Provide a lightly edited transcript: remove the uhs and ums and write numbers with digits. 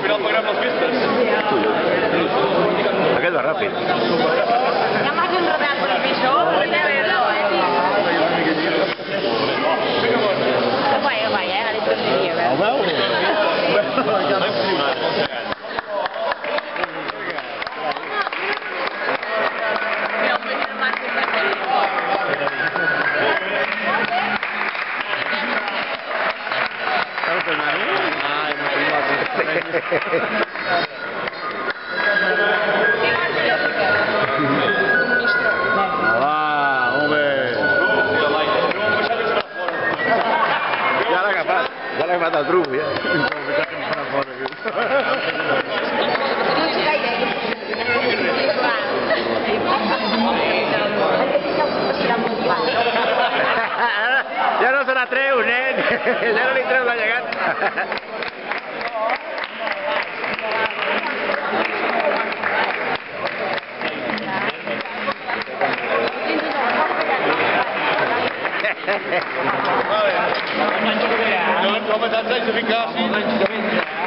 final pagarem les festes. Aquest va ràpid. Ja m'has enredat per fer això, vaya, ara li prendria, El veu? Ja l'ha agafat el truc, ja. Ja no se la treu, nen! Ja no li treu la llegada. Vale. Dan met zijn certificatie.